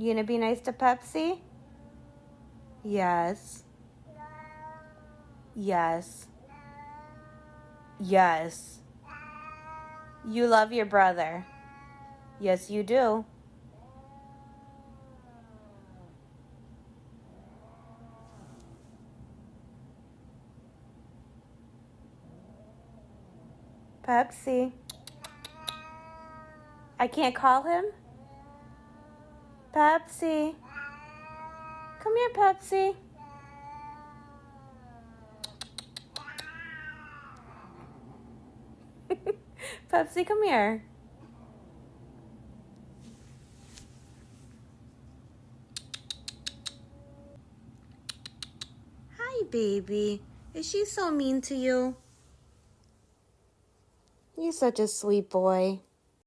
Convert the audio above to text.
You gonna be nice to Pepsi? Yes. Yes. Yes. You love your brother. Yes, you do. Pepsi. I can't call him? Pepsi. Come here, Pepsi. Pepsi, come here. Hi, baby. Is she so mean to you? You're such a sweet boy.